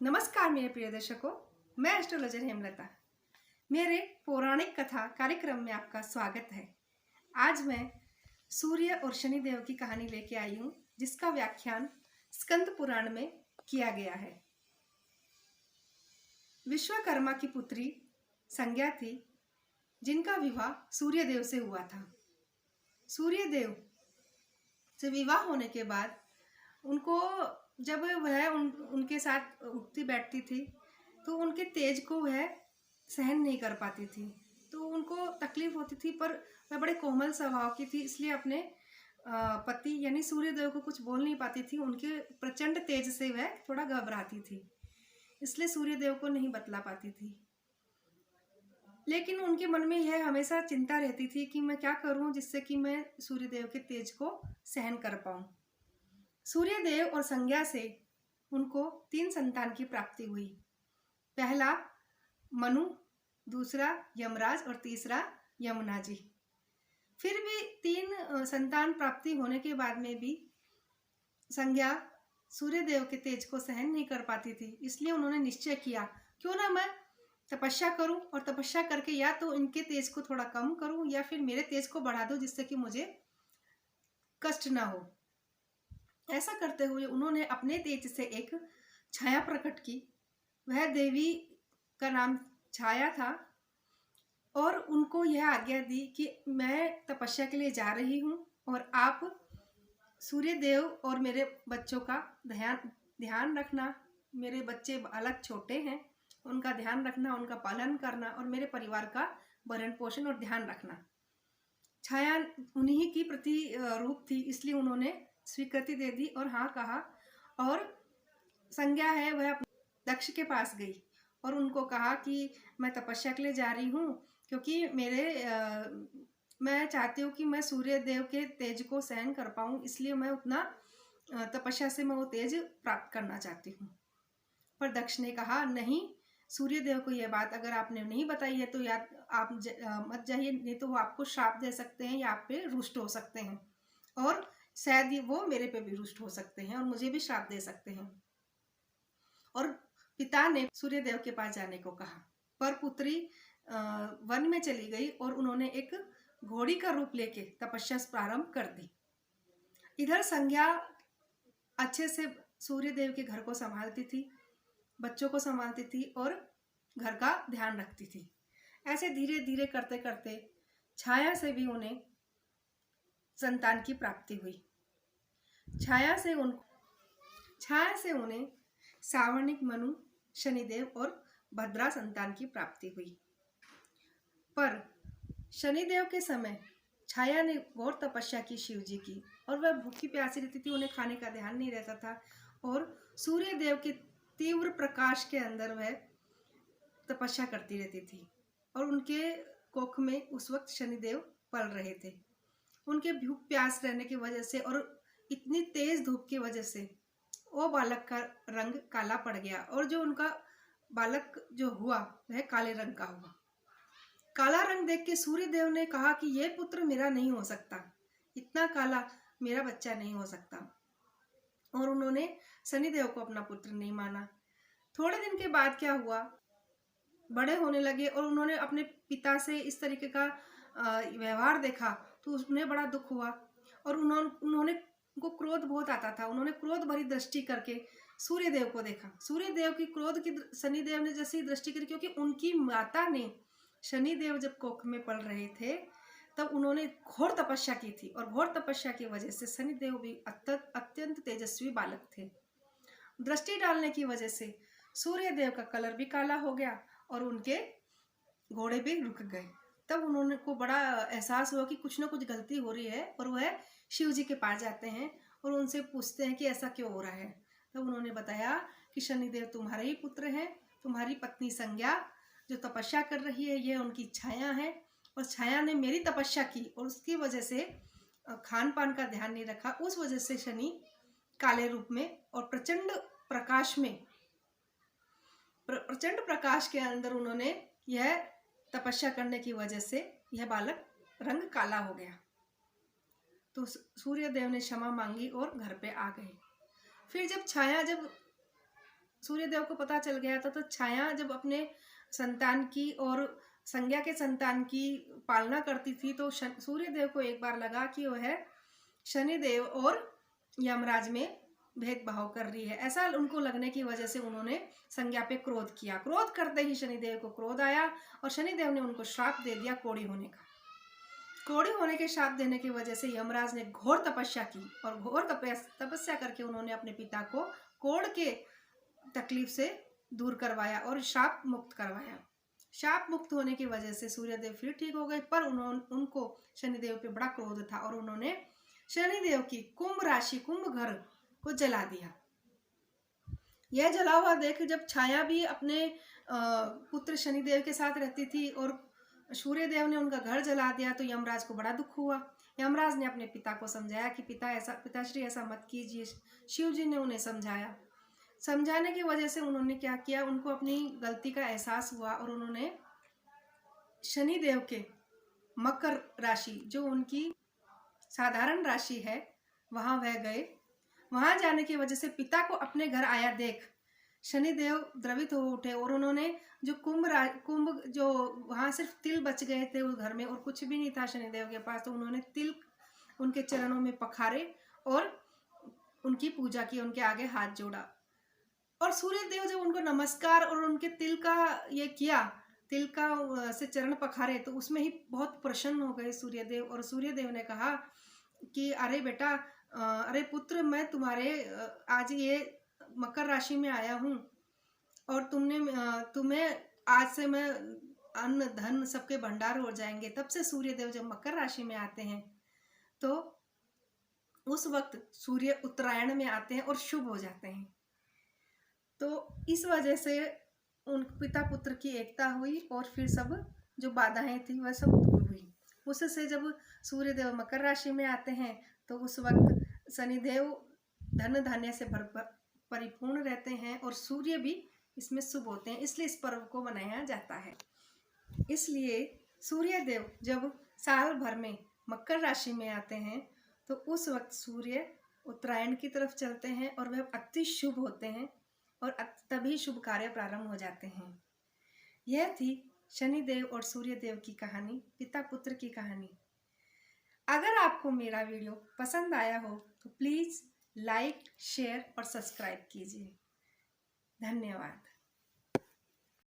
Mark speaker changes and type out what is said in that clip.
Speaker 1: नमस्कार मेरे प्रिय दर्शकों, मैं एस्ट्रोलॉजर हेमलता। मेरे पौराणिक कथा कार्यक्रम में आपका स्वागत है। आज मैं सूर्य और शनि देव की कहानी लेके आई हूँ, जिसका व्याख्यान स्कंद पुराण में किया गया है। विश्वकर्मा की पुत्री संज्ञा थी, जिनका विवाह सूर्य देव से हुआ था। सूर्य देव से विवाह होने के बाद उनको जब वह उनके साथ उठती बैठती थी तो उनके तेज को वह सहन नहीं कर पाती थी, तो उनको तकलीफ होती थी। पर वह बड़े कोमल स्वभाव की थी, इसलिए अपने पति यानी सूर्यदेव को कुछ बोल नहीं पाती थी। उनके प्रचंड तेज से वह थोड़ा घबराती थी, इसलिए सूर्यदेव को नहीं बतला पाती थी। लेकिन उनके मन में यह हमेशा चिंता रहती थी कि मैं क्या करूं जिससे कि मैं सूर्यदेव के तेज को सहन कर पाऊं। सूर्यदेव और संज्ञा से उनको 3 संतान की प्राप्ति हुई। पहला मनु, दूसरा यमराज और तीसरा यमुना जी। फिर भी 3 संतान प्राप्ति होने के बाद में भी संज्ञा सूर्यदेव के तेज को सहन नहीं कर पाती थी, इसलिए उन्होंने निश्चय किया क्यों ना मैं तपस्या करूं और तपस्या करके या तो इनके तेज को थोड़ा कम करूं या फिर मेरे तेज को बढ़ा दूं, जिससे कि मुझे कष्ट ना हो। ऐसा करते हुए उन्होंने अपने तेज से एक छाया प्रकट की। वह देवी का नाम छाया था और उनको यह आज्ञा दी कि मैं तपस्या के लिए जा रही हूँ और आप सूर्य देव और मेरे बच्चों का ध्यान रखना। मेरे बच्चे अलग छोटे हैं, उनका ध्यान रखना, उनका पालन करना और मेरे परिवार का भरण पोषण और ध्यान रखना। छाया उन्हीं की प्रति रूप थी, इसलिए उन्होंने स्वीकृति दे दी और हाँ कहा। और संज्ञा है वह दक्ष के पास गई और उनको कहा कि मैं तपस्या के लिए जा रही हूँ, क्योंकि मैं चाहती हूँ कि मैं सूर्य देव के तेज को सहन कर पाऊँ, इसलिए मैं उतना तपस्या से मैं वो तेज प्राप्त करना चाहती हूँ। पर दक्ष ने कहा नहीं, सूर्य देव को यह बात अगर आपने नहीं बताई है तो या आप मत जाइए, नहीं तो वो आपको श्राप दे सकते हैं या आप पे रुष्ट हो सकते हैं और शायद वो मेरे पे भी रुष्ट हो सकते हैं और मुझे भी श्राप दे सकते हैं। और पिता ने सूर्यदेव के पास जाने को कहा, पर पुत्री वन में चली गई और उन्होंने एक घोड़ी का रूप लेके तपस्या प्रारंभ कर दी। इधर संज्ञा अच्छे से सूर्यदेव के घर को संभालती थी, बच्चों को संभालती थी और घर का ध्यान रखती थी। ऐसे धीरे धीरे करते करते छाया से भी उन्हें संतान की प्राप्ति हुई। छाया से उन्हें सावर्णिक मनु, शनिदेव और भद्रा संतान की प्राप्ति हुई। पर शनिदेव के समय छाया ने घोर तपस्या की शिव जी की और वह भूखी प्यासी रहती थी, उन्हें खाने का ध्यान नहीं रहता था और सूर्य देव के तीव्र प्रकाश के अंदर वह तपस्या करती रहती थी और उनके कोख में उस वक्त शनिदेव पल रहे थे। उनके भूख प्यास रहने की वजह से और इतनी तेज धूप की वजह से वो बालक का रंग काला पड़ गया और जो उनका बालक जो हुआ वह काले रंग का हुआ। काला रंग देख के सूर्य देव ने कहा कि यह पुत्र मेरा नहीं हो सकता, इतना काला मेरा बच्चा नहीं हो सकता, और उन्होंने शनिदेव को अपना पुत्र नहीं माना। थोड़े दिन के बाद क्या हुआ, बड़े होने लगे और उन्होंने अपने पिता से इस तरीके का व्यवहार देखा तो उन्हें बड़ा दुख हुआ और उनको क्रोध बहुत आता था। उन्होंने क्रोध भरी दृष्टि करके सूर्यदेव को देखा। सूर्यदेव की क्रोध की शनिदेव ने जैसी दृष्टि करी, क्योंकि उनकी माता ने शनिदेव जब कोख में पल रहे थे तब उन्होंने घोर तपस्या की थी और घोर तपस्या की वजह से शनिदेव भी अत्यंत तेजस्वी बालक थे। दृष्टि डालने की वजह से सूर्यदेव का कलर भी काला हो गया और उनके घोड़े भी रुक गए। तब उन्होंने को बड़ा एहसास हुआ कि कुछ ना कुछ गलती हो रही है और वह शिव जी के पास जाते हैं और उनसे पूछते हैं कि ऐसा क्यों हो रहा है। तब उन्होंने बताया कि शनिदेव तुम्हारे ही पुत्र हैं, तुम्हारी पत्नी संज्ञा जो तपस्या कर रही है ये उनकी छाया है और छाया ने मेरी तपस्या की और उसकी वजह से खान पान का ध्यान नहीं रखा, उस वजह से शनि काले रूप में और प्रचंड प्रकाश के अंदर उन्होंने यह तपस्या करने की वजह से यह बालक रंग काला हो गया। तो सूर्यदेव ने क्षमा मांगी और घर पे आ गए। फिर जब सूर्यदेव को पता चल गया था, तो छाया जब अपने संतान की और संज्ञा के संतान की पालना करती थी, तो सूर्यदेव को एक बार लगा कि वह शनिदेव और यमराज में भेदभाव कर रही है। ऐसा उनको लगने की वजह से उन्होंने संज्ञा पे क्रोध किया। क्रोध करते ही शनिदेव को क्रोध आया और शनिदेव ने उनको श्राप दे दिया कोढ़ी होने का। कोढ़ी होने के श्राप देने की वजह से यमराज ने घोर तपस्या की और घोर तपस्या करके उन्होंने अपने पिता को कोढ़ के तकलीफ से दूर करवाया और श्राप मुक्त करवाया। श्राप मुक्त होने की वजह से सूर्यदेव फिर ठीक हो गए, पर उनको शनिदेव पे बड़ा क्रोध था और उन्होंने शनिदेव की कुंभ राशि, कुंभ घर को जला दिया। यह जला हुआ देख जब छाया भी अपने पुत्र शनिदेव के साथ रहती थी और सूर्यदेव ने उनका घर जला दिया, तो यमराज को बड़ा दुख हुआ। यमराज ने अपने पिता को समझाया कि पिताश्री ऐसा मत कीजिए। शिव जी ने उन्हें समझाया। समझाने की वजह से उन्होंने क्या किया, उनको अपनी गलती का एहसास हुआ और उन्होंने शनिदेव के मकर राशि, जो उनकी साधारण राशि है, वहां वह गए। वहां जाने की वजह से पिता को अपने घर आया देख शनिदेव द्रवित हो उठे और उन्होंने जो कुंभ जो वहां सिर्फ तिल बच गए थे उस घर में और कुछ भी नहीं था शनिदेव के पास, तो उन्होंने तिल उनके चरणों में पखारे और उनकी पूजा की, उनके आगे हाथ जोड़ा। और सूर्यदेव जब उनको नमस्कार और उनके तिल का ये किया, तिल का से चरण पखारे, तो उसमें ही बहुत प्रसन्न हो गए सूर्यदेव। और सूर्यदेव ने कहा कि अरे बेटा, अरे पुत्र, मैं तुम्हारे आज ये मकर राशि में आया हूँ और तुम्हें आज से मैं अन्न धन सबके भंडार हो जाएंगे। तब से सूर्यदेव जब मकर राशि में आते हैं तो उस वक्त सूर्य उत्तरायण में आते हैं और शुभ हो जाते हैं। तो इस वजह से उन पिता पुत्र की एकता हुई और फिर सब जो बाधाएं थी वह सब दूर हुई। उससे जब सूर्यदेव मकर राशि में आते हैं तो उस वक्त शनिदेव धन धान्य से परिपूर्ण रहते हैं और सूर्य भी इसमें शुभ होते हैं, इसलिए इस पर्व को मनाया जाता है। इसलिए सूर्यदेव जब साल भर में मकर राशि में आते हैं तो उस वक्त सूर्य उत्तरायण की तरफ चलते हैं और वह अति शुभ होते हैं और तभी शुभ कार्य प्रारंभ हो जाते हैं। यह थी शनिदेव और सूर्यदेव की कहानी, पिता पुत्र की कहानी। अगर आपको मेरा वीडियो पसंद आया हो तो प्लीज़ लाइक, शेयर और सब्सक्राइब कीजिए। धन्यवाद।